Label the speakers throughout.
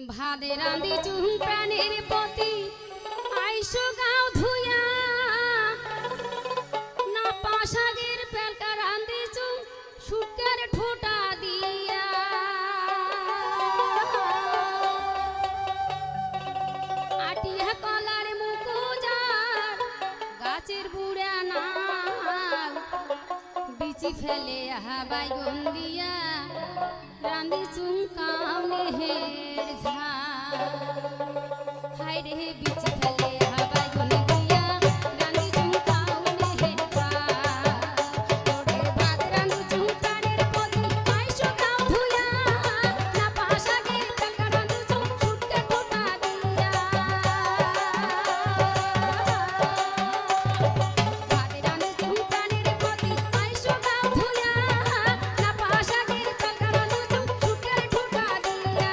Speaker 1: ভাদে রাঁধি চুন প্রাণের পতি আইসো গাও ধুয়া না পাশাগের পেলকা রাঁধি চুন সুকের ঠোঁটা দিয়া আটিয়া কলার মুকুজার গাছের বুড়া না বিচি ফেলে হাবাই গন্দিয়া রাঁধি চুন কাউনের ঝাল হায় রে বিচি ফেলে হাবাই গন্দিয়া রাঁধি চুন কাউনের ঝাল ওরে ভাত রাঁধি চুন প্রাণের পতি আইসো গাও ধুয়া না পাশাগে টাকা রাঁধি চুন সুটকে ঠোঁটা দিয়া ভাত রাঁধি চুন প্রাণের পতি আইসো গাও ধুয়া না পাশাগে টাকা রাঁধি চুন সুটকে ঠোঁটা দিয়া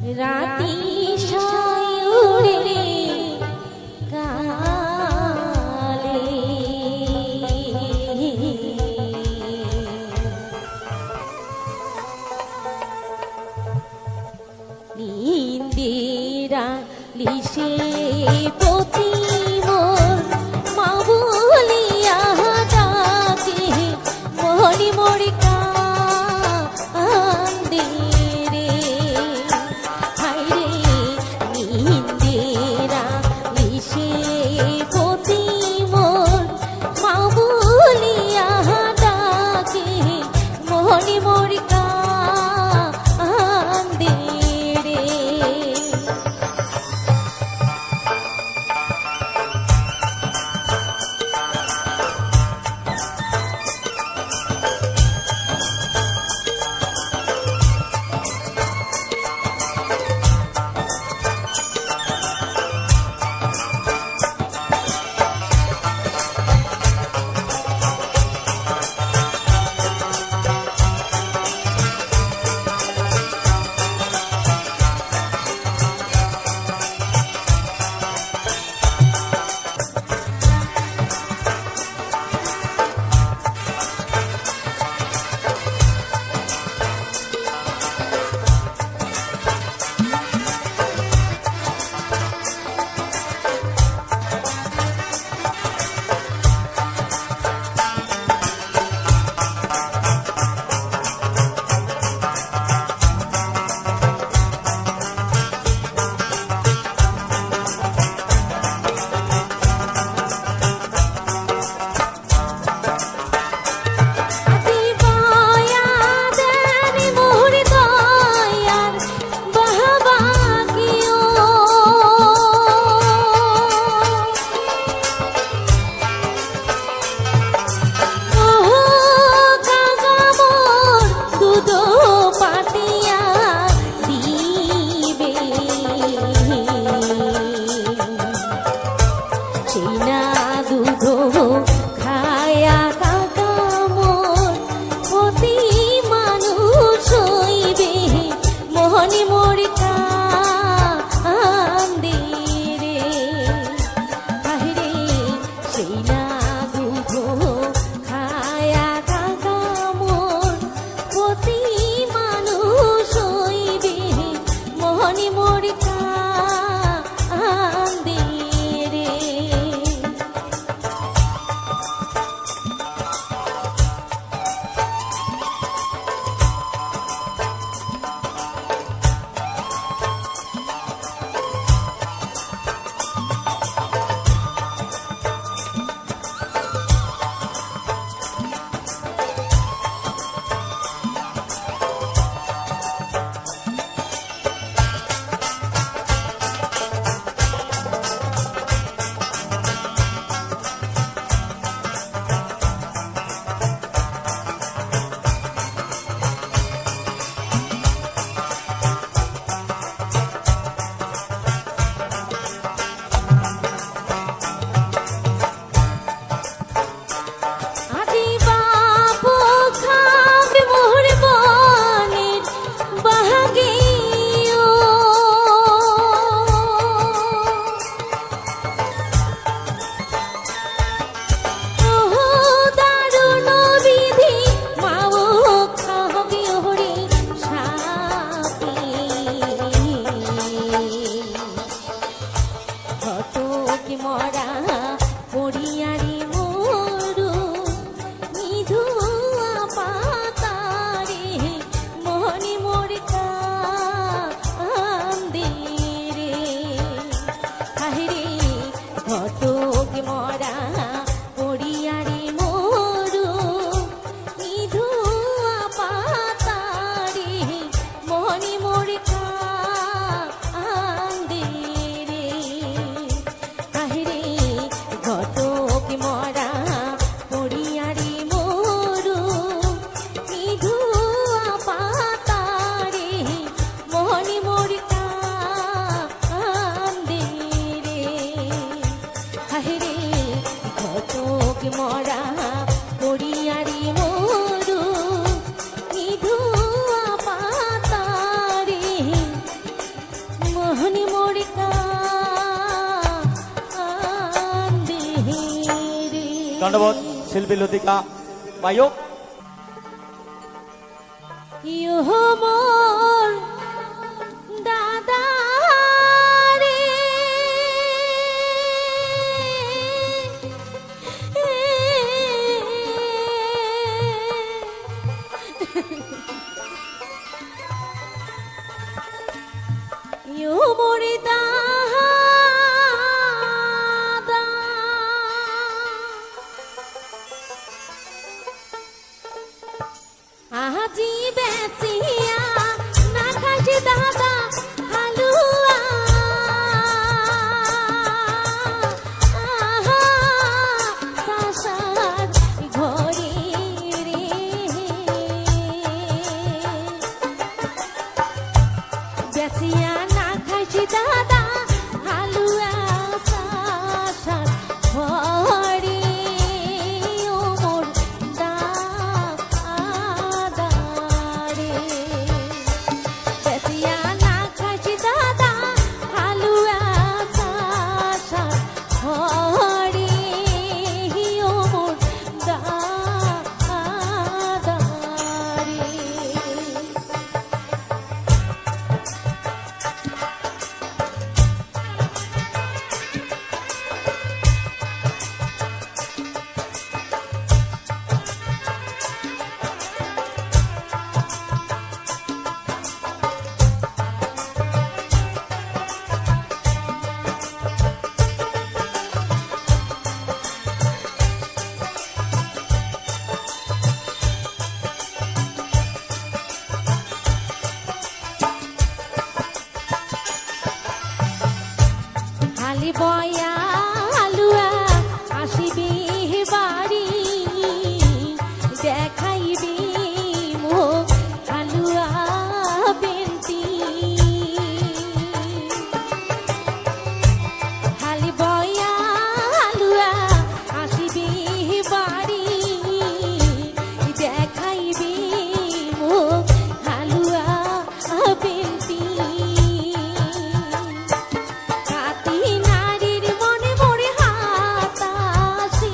Speaker 2: রাতি সায়ুরে কালে ইন্দিরা লিসে পতি মোর মা বলিয়া ডাকে মনি মরি কান্দে রে হায়রে ইন্দিরা লিসে পতি মোর মা বলিয়া ডাকে মনি মরি কান্দে রে
Speaker 3: দণ্ডবোধ শিল্পী লতিকা বায়ক।
Speaker 2: ইহো মোর দাদা রে, ইহো মোর দাদা, আজি বেচিয়া না খাস দাদা হালুয়া, সাসার ঘরে রে, বেচিয়া না খাস দাদা হালুয়া, সাসার ঘরে ও মোর দাদা রে, বেচিয়া না খাস দাদা হালুয়া, সাসার ঘরে ও মোর দাদা রে। হালি বয়া হালুয়া আসিবি বাড়ি, দেখাইবি মুখ হালুয়া বেন্তি, হালি বয়া হালুয়া আসিবি বাড়ি, দেখাইবি মুখ হালুয়া বেন্তি, কাতি নারীর মনে মরে হাতাশিউ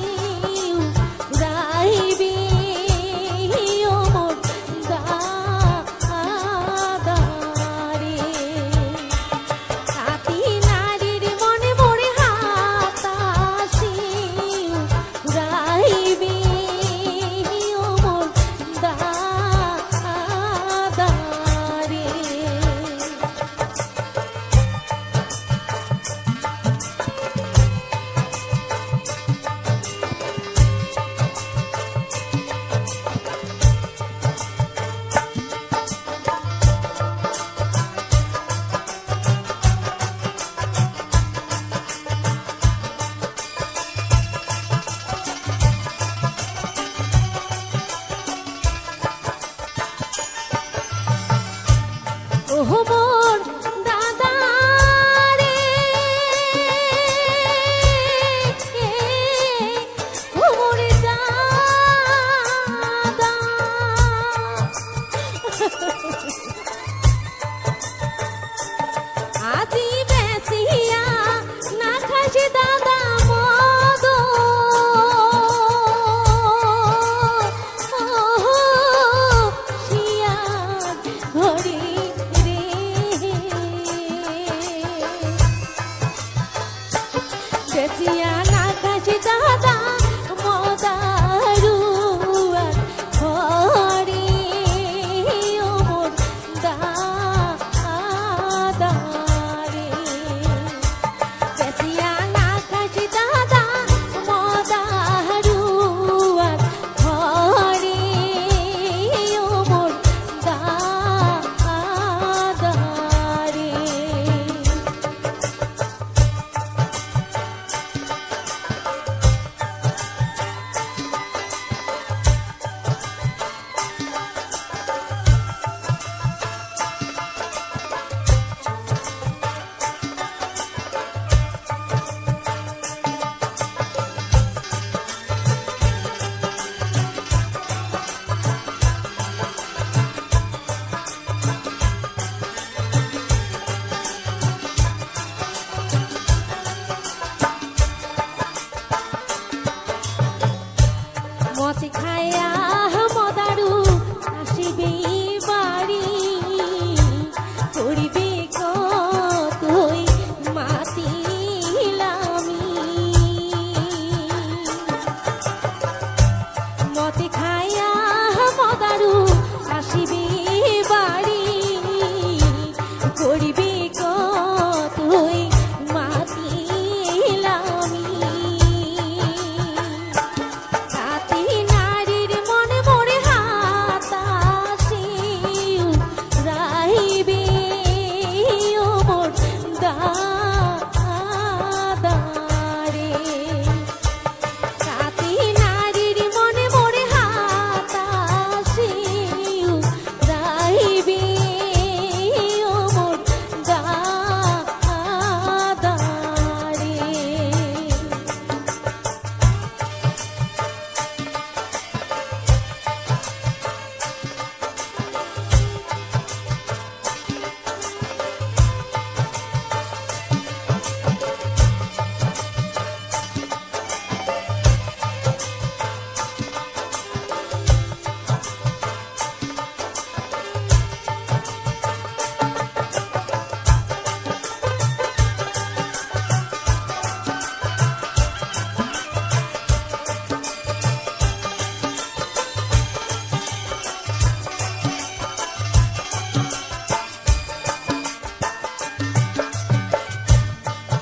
Speaker 2: রাইবি ও মোর দাদা রে, কাতি নারীর মনে মরে হাতাশিউ রাইবি ও মোর দাদা রে। ওহো মোর দাদা রে, ও মোর দাদা, আজি বেচিয়া না খাস দাদা মদ, শিয়ার ঘরে রে, করিবে কতই মাতিলামি তাতে নারীর মনে মোরে হাতাশে রাইবে ওমর দাদারে তাতে নারীর মনে মোরে হাতাশে রাইবে ওমর দাদারে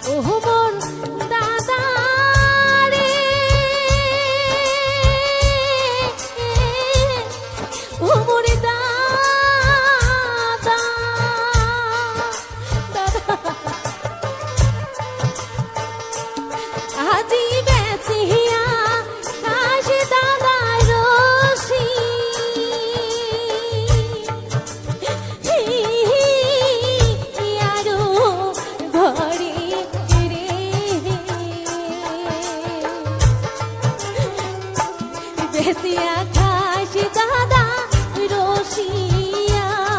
Speaker 2: ওহ মন দাদারে ও মোরে দাদা আজি বেসিয়া কাশি দাদা রসি ইয়ারো ঘরে রে বেসিয়া কাশি দাদা রসিয়ারো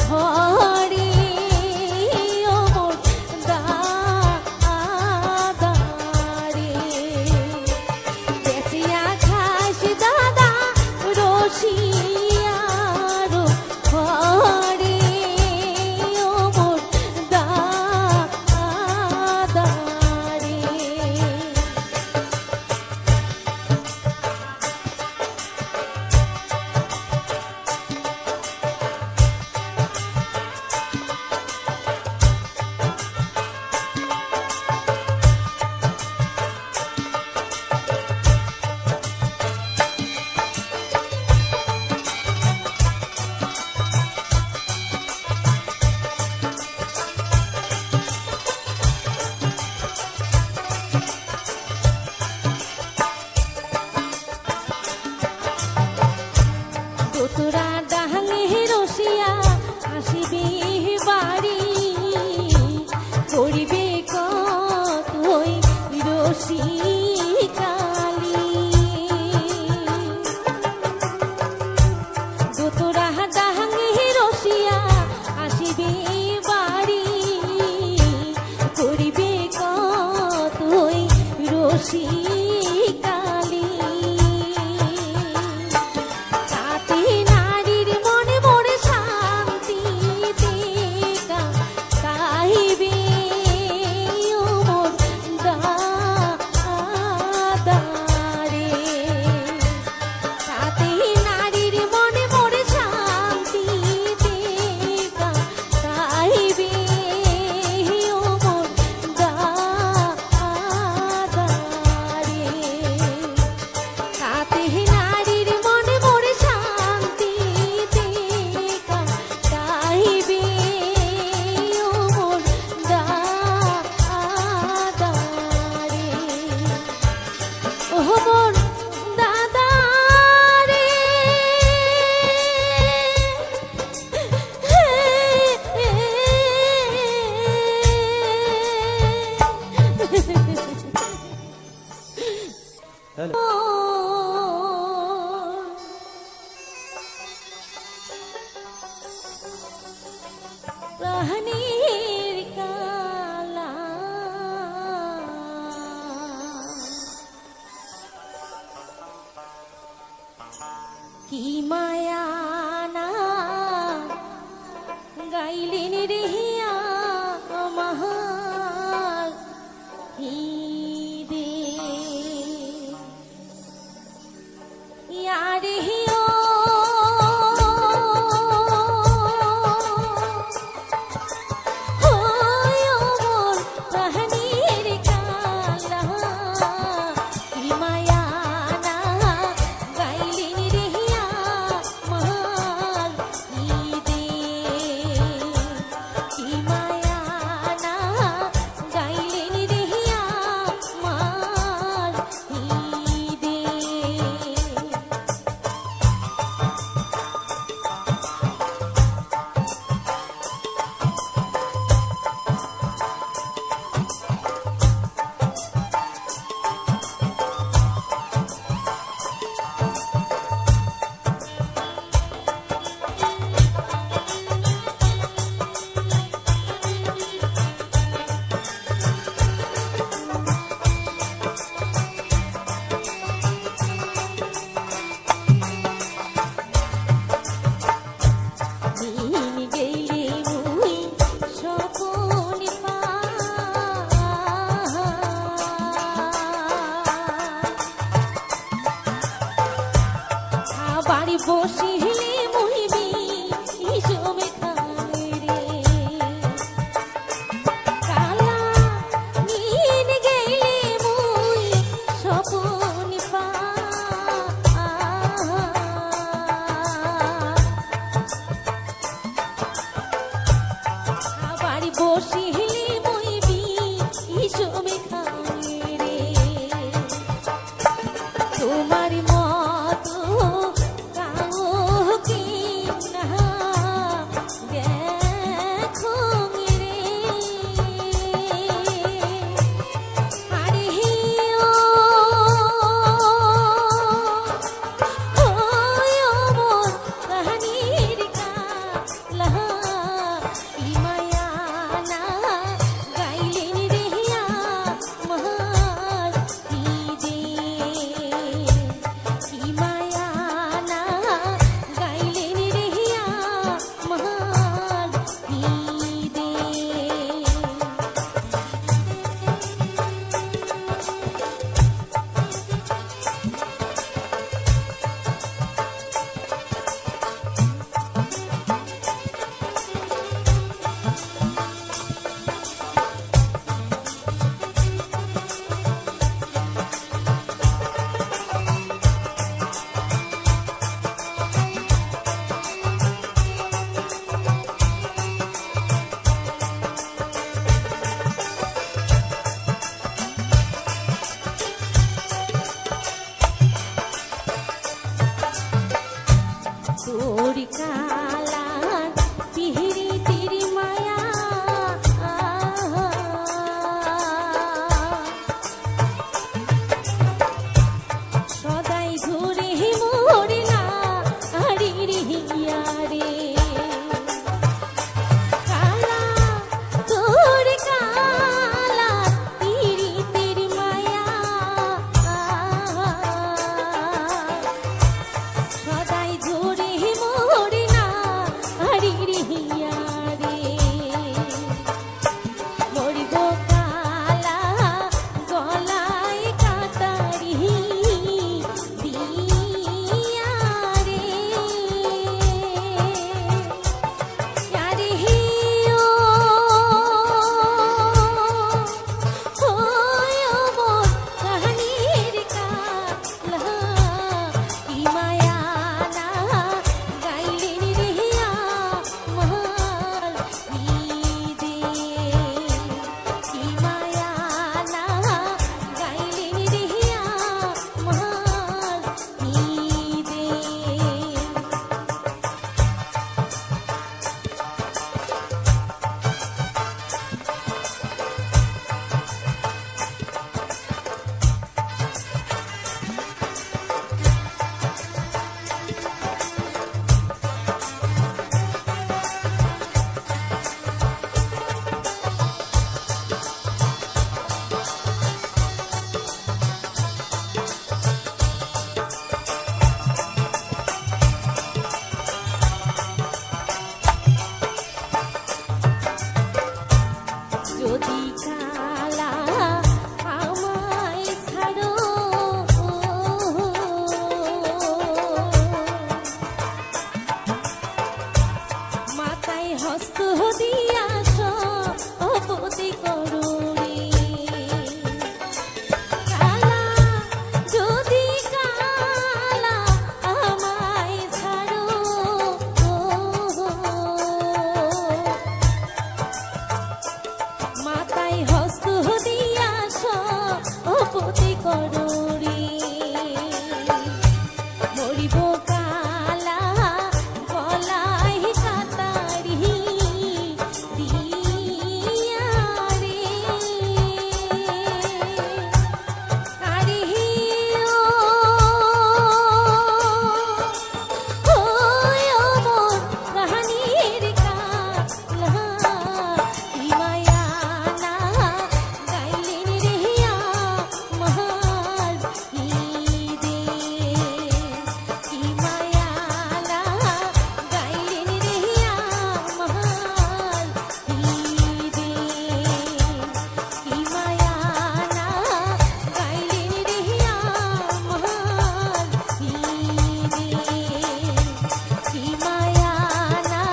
Speaker 2: ঘরে ওমর দাদারে বেসিয়া কাশি দাদা রসিয়ারো ঘরে ওমর দাদারে তোরা ডাহাঙে রসিয়া আসিবে বাড়ি করিবে কতই রসিকালি তোরা ডাহাঙে রসিয়া আসিবে বাড়ি করিবে কতই রসিকালি তাতে নারীর মনে মোরে শান্তিতে কাহিবে ওমর দাদারে তাতে নারীর মনে মোরে শান্তিতে কাহিবে ওমর দাদারে তাতে নারীর মনে মোরে শান্তিতে কাহিবে ওমর দাদারে ওহ মোর দাদারে
Speaker 3: হ্যালো
Speaker 2: প্রাণীর কালা কি মায়া না গাইলেন রে হিয়া মহাল হিদে ইয়ারে হিও হস্ত দিয়া সপতি করুণী কালা যদি কালা আমায় ছাড়ো মাথায় হস্ত দিয়া সপতি করুণী মরিব কালা গলায় কাতারি দিয়া রে আরে ও মোর কাহানির কালা কি মায়া না গাইলেন রেহিয়া মহাল ঈদে কি মায়া না গাইলেন রেহিয়া মহাল ঈদে কি মায়া না গাইলেন রেহিয়া মহাল ঈদে কি মায়া না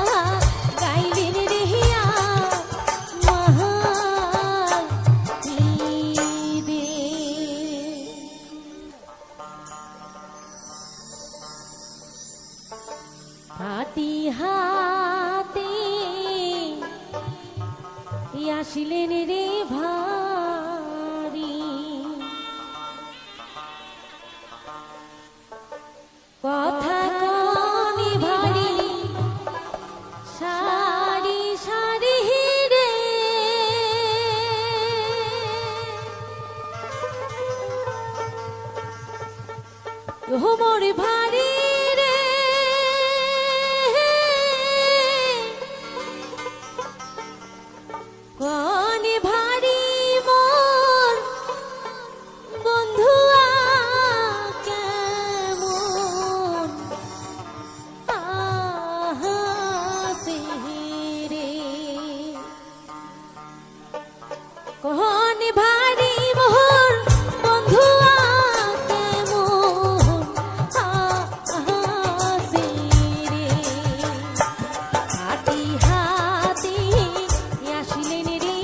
Speaker 2: গাইলেন রেহিয়া মহাল ঈদে হাতি হাতে আসিলেন রে ভারি কথা কনি ভারি সারি সারি রে মোর ভারি রে কনি ভারি মোর বন্ধুয়া কেমন আহাসে রে কনি ভারি মোর বন্ধুয়া কেমন আহাসে রে হাতি হাতি আসিলেন রে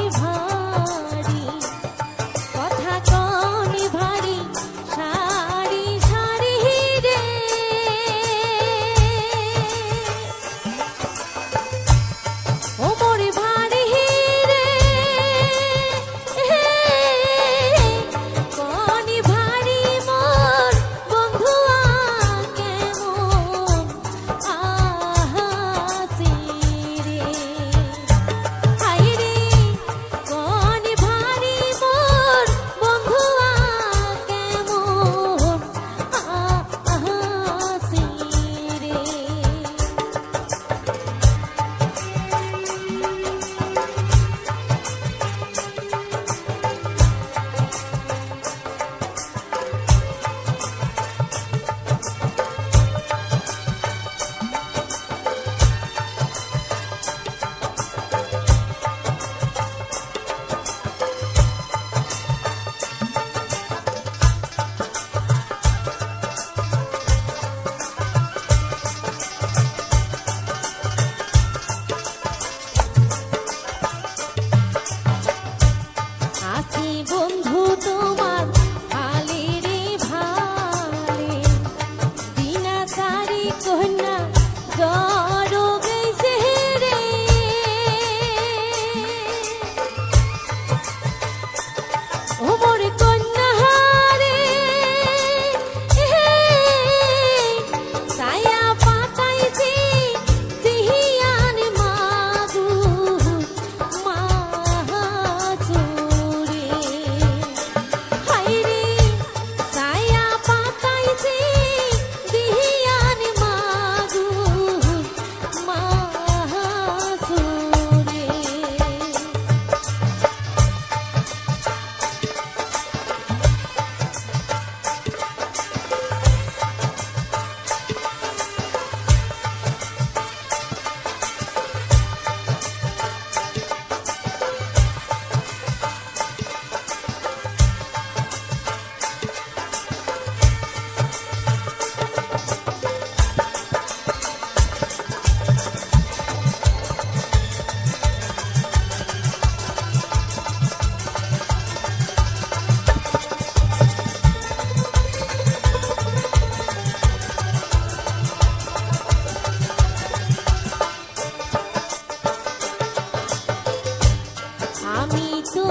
Speaker 2: আমি তো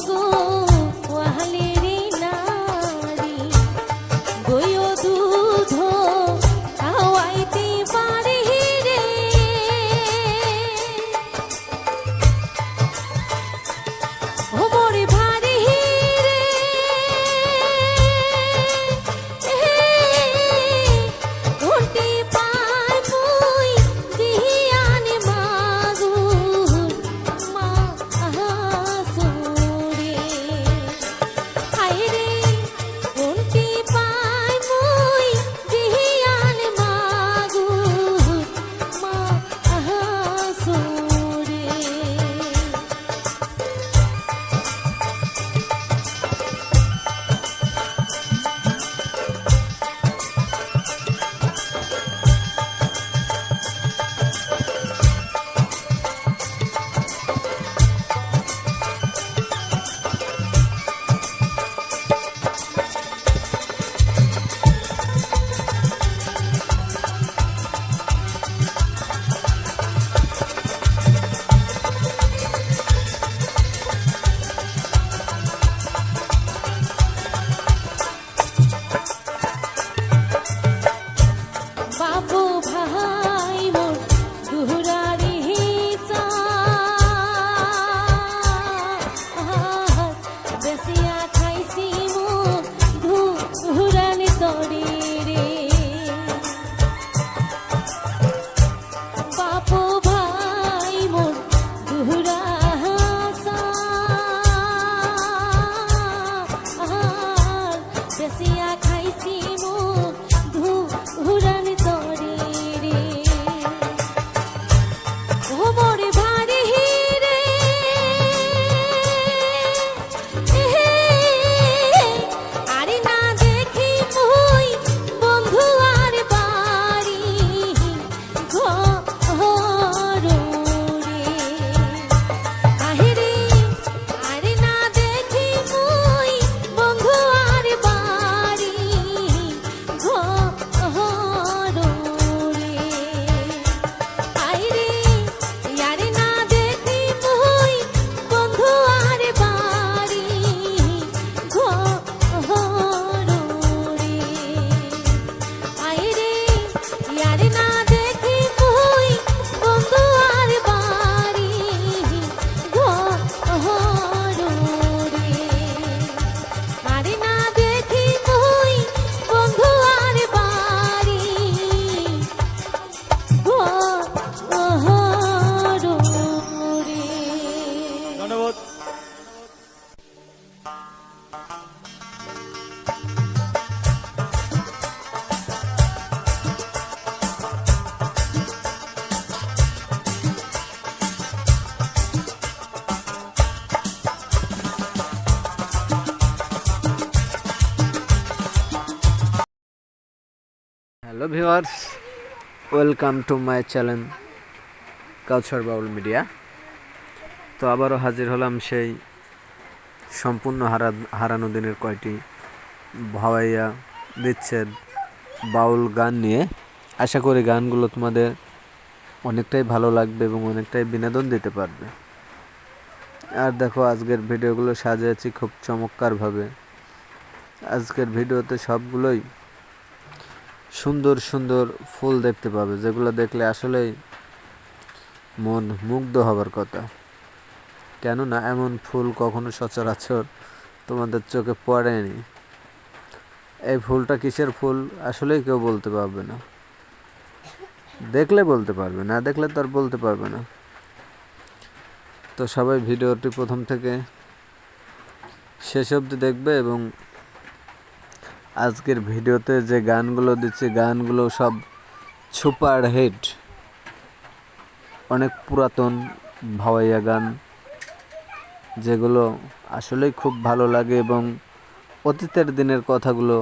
Speaker 2: গো ওয়ালেরি নারী দইও দুধ খাওয়াইতে পারি রে ও মোরে ভারি রে উল্টি পাই মুই জিহিয়ান মাগুর মা আহাসুরে হায়রে উল্টি পাই মুই জিহিয়ান মাগুর মা আহাসুরে বাবু ভাই মোর দুহরারি বেসিয়া খাইছি মোর দুহরানি তরি রে বাবু ভাই মোর দুহরা বেসিয়া খাইছি মোর দুহরানি তরি রে ও মোরে ভারি রে আরে না দেখি মুই বন্ধু আর বাড়ি ঘর রে আহেরে আরে না দেখি মুই বন্ধু আর বাড়ি ঘর রে আইরে ইয়ারে না দেখি মুই বন্ধু আর বাড়ি ঘর রে আইরে ইয়ারে না দেখি মুই বন্ধু আর বাড়ি ঘর রে আরে না দেখি মুই বন্ধু আর বাড়ি ঘর রে
Speaker 3: ধন্যবাদ।
Speaker 4: Hello viewers, welcome to my channel culture Baul media. তো আবারও হাজির হলাম সেই সম্পূর্ণ হারানো দিনের কয়টি ভাওয়াইয়া বিচ্ছেদ বাউল গান নিয়ে। আশা করি গানগুলো তোমাদের অনেকটাই ভালো লাগবে এবং অনেকটাই বিনোদন দিতে পারবে। আর দেখো, আজকের ভিডিওগুলো সাজিয়েছি খুব চমৎকারভাবে। আজকের ভিডিওতে সবগুলোই সুন্দর সুন্দর ফুল দেখতে পাবে, যেগুলো দেখলে আসলেই মন মুগ্ধ হবার কথা। কেননা এমন ফুল কখনো সচরাচর তোমাদের চোখে পড়েনি। এই ফুলটা কিসের ফুল আসলেই কেউ বলতে পারবে না, দেখলে বলতে পারবে, না দেখলে তো আর বলতে পারবে না। তো সবাই ভিডিওটি প্রথম থেকে শেষ অবধি দেখবে এবং আজকের ভিডিওতে যে গানগুলো দিচ্ছি গানগুলো সব সুপার হিট, অনেক পুরাতন ভাওয়াইয়া গান, যেগুলো আসলেই খুব ভালো লাগে এবং অতীতের দিনের কথাগুলো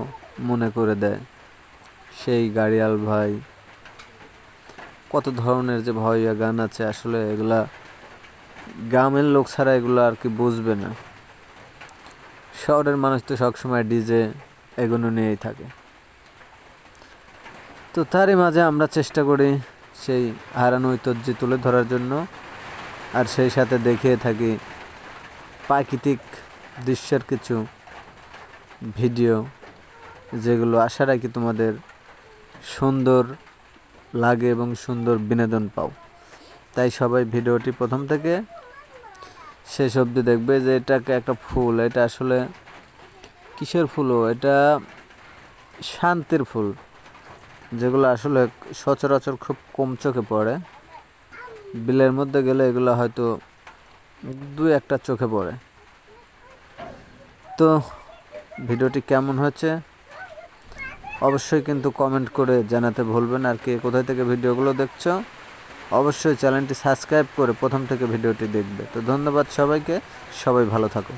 Speaker 4: মনে করে দেয়। সেই গাড়িয়াল ভাই, কত ধরনের যে ভাওয়াইয়া গান আছে, আসলে এগুলা গ্রামের লোক ছাড়া এগুলো আর কি বুঝবে না। শহরের মানুষ তো সবসময় ডিজে এগুলো নিয়েই থাকে। তো তারই মাঝে আমরা চেষ্টা করি সেই হারানো ঐতিহ্য তুলে ধরার জন্য, আর সেই সাথে দেখিয়ে থাকি প্রাকৃতিক দৃশ্যের কিছু ভিডিও, যেগুলো আশা রাখি তোমাদের সুন্দর লাগে এবং সুন্দর বিনোদন পাও। তাই সবাই ভিডিওটি প্রথম থেকে শেষ অবধি দেখবে। যে এটাকে একটা ফুল, এটা আসলে কিসের ফুলও, এটা শান্তির ফুল, যেগুলো আসলে সচরাচর খুব কম চোখে পড়ে। বিলের মধ্যে গেলে এগুলো হয়তো দু একটা চোখে পড়ে। তো ভিডিওটি কেমন হচ্ছে অবশ্যই কিন্তু কমেন্ট করে জানাতে ভুলবেন। আর কে কোথায় থেকে ভিডিওগুলো দেখছো অবশ্যই চ্যানেলটি সাবস্ক্রাইব করে প্রথম থেকে ভিডিওটি দেখবে। তো ধন্যবাদ সবাইকে, সবাই ভালো থাকো।